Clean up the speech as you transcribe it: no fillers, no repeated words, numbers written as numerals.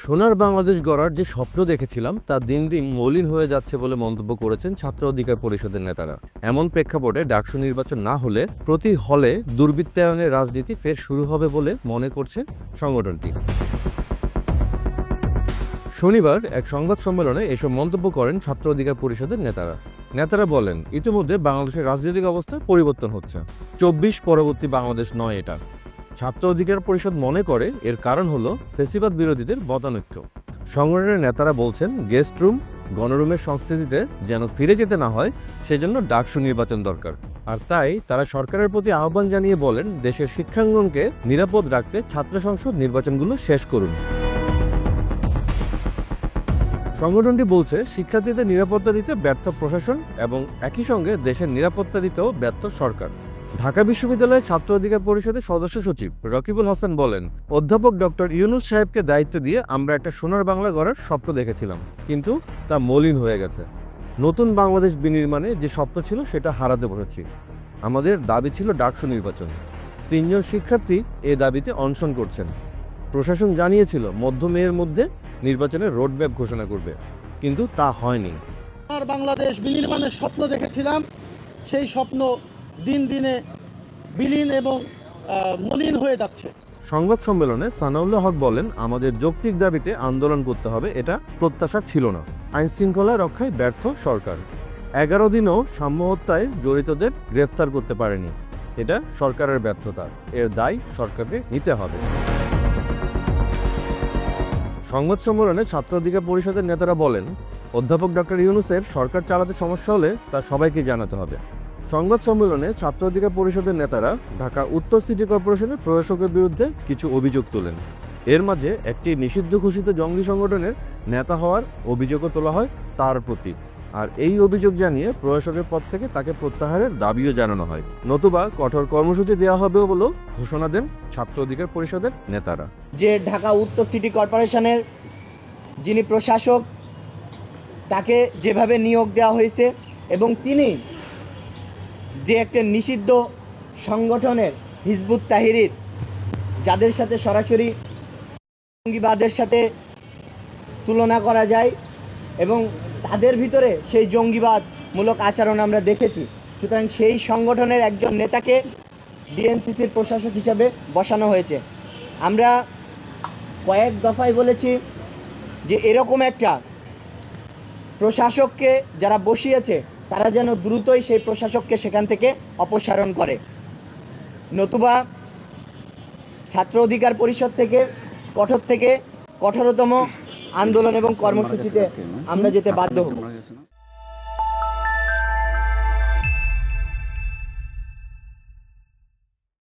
সোনার বাংলাদেশ গড়ার যে স্বপ্ন দেখেছিলাম তা দিন দিন মলিন হয়ে যাচ্ছে বলে মন্তব্য করেছেন ছাত্র অধিকার পরিষদের নেতারা। এমন প্রেক্ষাপটে ডাকসু নির্বাচন না হলে প্রতি হলে দুর্বৃত্তায়নের রাজনীতি ফের শুরু হবে বলে মনে করছে সংগঠনটি। শনিবার এক সংবাদ সম্মেলনে এসব মন্তব্য করেন ছাত্র অধিকার পরিষদের নেতারা বলেন, ইতিমধ্যে বাংলাদেশের রাজনৈতিক অবস্থায় পরিবর্তন হচ্ছে। ২৪ পরবর্তী বাংলাদেশ নয় এটা। ছাত্র অধিকার পরিষদ মনে করে এর কারণ হলো ফ্যাসিবাদ বিরোধীদের মতানৈক্য। সংগঠনের নেতারা বলছেন, গেস্ট রুম গণরুমের সংস্কৃতিতে যেন ফিরে যেতে না হয় সেজন্য ডাকসু নির্বাচন দরকার। আর তাই তারা সরকারের প্রতি আহ্বান জানিয়ে বলেন, দেশের শিক্ষাঙ্গনকে নিরাপদ রাখতে ছাত্র সংসদ নির্বাচনগুলো শেষ করুন। সংগঠনটি বলছে, শিক্ষার্থীদের নিরাপত্তা দিতে ব্যর্থ প্রশাসন এবং একই সঙ্গে দেশের নিরাপত্তা দিতেও ব্যর্থ সরকার। ঢাকা বিশ্ববিদ্যালয়ের ছাত্র অধিকার পরিষদের সদস্য সচিব রকিবুল হাসান বলেন, অধ্যাপক ডক্টর ইউনুস সাহেবকে দায়িত্ব দিয়ে আমরা একটা সোনার বাংলা গড়ার স্বপ্ন দেখেছিলাম, কিন্তু তা মলিন হয়ে গেছে। নতুন বাংলাদেশ বিনির্মাণে যে স্বপ্ন ছিল সেটা হারাতে বসেছি। আমাদের দাবি ছিল ডাকসু নির্বাচন। ৩ জন শিক্ষার্থী এ দাবিতে অনশন করছেন। প্রশাসন জানিয়েছিল মধ্য মের মধ্যে নির্বাচনের রোডম্যাপ ঘোষণা করবে, কিন্তু তা হয়নি। আর বাংলাদেশ বিনির্মাণের স্বপ্ন দেখেছিলাম, সেই স্বপ্ন দিন দিনে বিলীন এবং মলিন হয়ে যাচ্ছে। সংবাদ সম্মেলনে সানাউল্লাহ হক বলেন, আমাদের যৌক্তিক দাবিতে আন্দোলন করতে হবে এটা প্রত্যাশা ছিল না। আইন শৃঙ্খলা রক্ষায় ব্যর্থ সরকার। 11 দিনও সাম্য হত্যায় জড়িতদের গ্রেফতার করতে পারেনি। এটা সরকারের ব্যর্থতা, এর দায় সরকারকে নিতে হবে। সংবাদ সম্মেলনে ছাত্র অধিকার পরিষদের নেতারা বলেন, অধ্যাপক ডক্টর ইউনুসের সরকার চালাতে সমস্যা হলে তা সবাইকে জানাতে হবে। সংবাদ সম্মেলনে ছাত্র অধিকার পরিষদের নেতারা ঢাকা উত্তর সিটি কর্পোরেশনের প্রশাসকের বিরুদ্ধে কিছু অভিযোগ তোলেন। এর মাঝে একটি নিষিদ্ধ ঘোষিত জঙ্গি সংগঠনের নেতা হওয়ার অভিযোগও তোলা হয় তার প্রতি। আর এই অভিযোগ জানিয়ে প্রশাসকের পদ থেকে তাকে প্রত্যাহারের দাবিও জানানো হয়, নতুবা কঠোর কর্মসূচি দেওয়া হবে বলেও ঘোষণা দেন ছাত্র অধিকার পরিষদের নেতারা। যে ঢাকা উত্তর সিটি কর্পোরেশনের যিনি প্রশাসক, তাকে যেভাবে নিয়োগ দেওয়া হয়েছে এবং তিনি যে একটা নিষিদ্ধ সংগঠনের হিজবুত তাহরির, যাদের সাথে সরাসরি জঙ্গিবাদের সাথে তুলনা করা যায় এবং তাদের ভিতরে সেই জঙ্গিবাদমূলক আচরণ আমরা দেখেছি। সুতরাং সেই সংগঠনের একজন নেতাকে ডিএনসিসির প্রশাসক হিসাবে বসানো হয়েছে। আমরা কয়েক দফায় বলেছি যে এরকম একটা প্রশাসককে যারা বসিয়েছে তারা যেন দ্রুতই সেই প্রশাসককে সেখান থেকে অপসারণ করে, নতুবা ছাত্র অধিকার পরিষদ থেকে কঠোরতম আন্দোলন এবং কর্মসূচিতে আমরা যেতে বাধ্য হব।